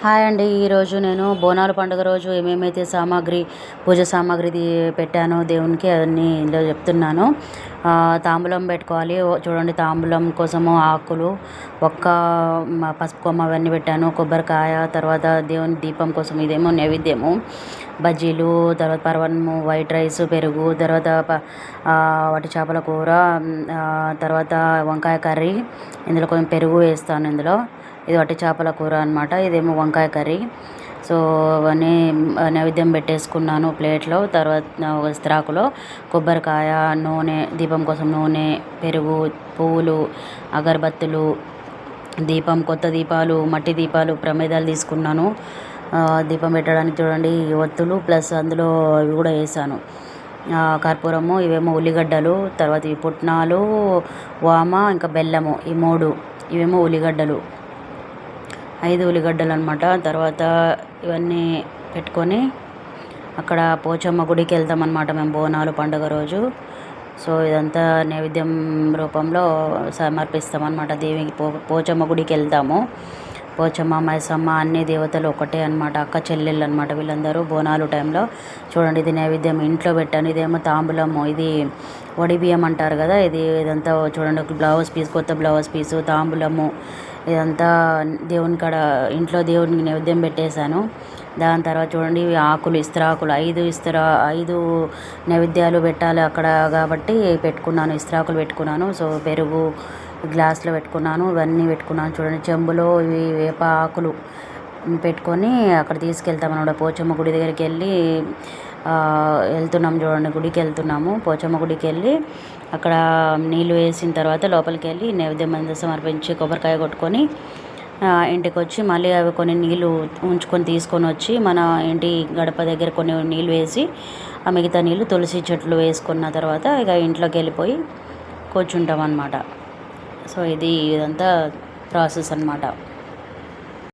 Hi అండి. ఈరోజు నేను బోనాల పండుగ రోజు ఏమేమైతే పూజ సామాగ్రి పెట్టానో దేవునికి అవన్నీ ఇందులో చెప్తున్నాను. తాంబూలం పెట్టుకోవాలి. చూడండి, తాంబూలం కోసము ఆకులు, ఒక్క పసుపు కొమ్మ అవన్నీ పెట్టాను. కొబ్బరికాయ, తర్వాత దేవుని దీపం కోసం ఇదేమో నైవేద్యము, బజ్జీలు, తర్వాత పరవన్నము, వైట్ రైస్, పెరుగు, తర్వాత వట్టి చేపల కూర, తర్వాత వంకాయ కర్రీ. ఇందులో కొంచెం పెరుగు వేస్తాను. ఇది వట్టి చేపల కూర అనమాట. ఇదేమో వంకాయ కర్రీ. సో అవన్నీ నైవేద్యం పెట్టేసుకున్నాను ప్లేట్లో. తర్వాత ఇస్త్రాకులో కొబ్బరికాయ, నూనె, దీపం కోసం నూనె, పెరుగు, పువ్వులు, అగరబత్తులు, దీపం, కొత్త దీపాలు, మట్టి దీపాలు, ప్రమిదలు తీసుకున్నాను. దీపం పెట్టడానికి చూడండి, ఒత్తులు ప్లస్ అందులో ఇవి కూడా వేసాను, కర్పూరము. ఇవేమో ఉల్లిగడ్డలు, తర్వాత ఇవి పుట్నాలు, వామ, ఇంకా బెల్లము. ఈ 3 ఇవేమో ఉల్లిగడ్డలు, 5 ఉల్లిగడ్డలు అనమాట. తర్వాత ఇవన్నీ పెట్టుకొని అక్కడ పోచమ్మ గుడికి వెళ్తాం అనమాట మేము బోనాలు పండుగ రోజు. సో ఇదంతా నైవేద్యం రూపంలో సమర్పిస్తాం అనమాట దేవికి. పోచమ్మ గుడికి వెళ్తాము. పోచమ్మ, మైసమ్మ అన్ని దేవతలు ఒకటే అనమాట, అక్క చెల్లెళ్ళు అనమాట వీళ్ళందరూ. బోనాలు టైంలో చూడండి, ఇది నైవేద్యం ఇంట్లో పెట్టాను. ఇదేమో తాంబూలము, ఇది వడి బియ్యం అంటారు కదా. ఇదంతా చూడండి, బ్లౌజ్ పీస్, కొత్త బ్లౌజ్ పీసు, తాంబూలము, ఇదంతా దేవుని కాడ ఇంట్లో దేవునికి నైవేద్యం పెట్టేశాను. దాని తర్వాత చూడండి, ఆకులు, ఇస్త్రాకులు, 5 నైవేద్యాలు పెట్టాలి అక్కడ కాబట్టి పెట్టుకున్నాను, ఇస్త్రాకులు పెట్టుకున్నాను. సో పెరుగు గ్లాస్లో పెట్టుకున్నాను, ఇవన్నీ పెట్టుకున్నాను. చూడండి, చెంబులో ఇవి వేప ఆకులు పెట్టుకొని అక్కడ తీసుకెళ్తాం అన్నమాట. పోచమ్మ గుడి దగ్గరికి వెళ్తున్నాం. చూడండి, గుడికి వెళ్తున్నాము. పోచమ్మ గుడికి వెళ్ళి అక్కడ నీళ్ళు వేసిన తర్వాత లోపలికి వెళ్ళి నైవేద్యం అంతా సమర్పించి కొబ్బరికాయ కొట్టుకొని ఇంటికి వచ్చి మళ్ళీ అవి కొన్ని నీళ్ళు ఉంచుకొని తీసుకొని వచ్చి మన ఇంటి గడప దగ్గర కొన్ని నీళ్ళు వేసి ఆ మిగతా నీళ్ళు తులసి చెట్లు వేసుకున్న తర్వాత ఇక ఇంట్లోకి వెళ్ళిపోయి కూర్చుంటాం అన్నమాట. సో ఇదంతా ప్రాసెస్ అన్నమాట.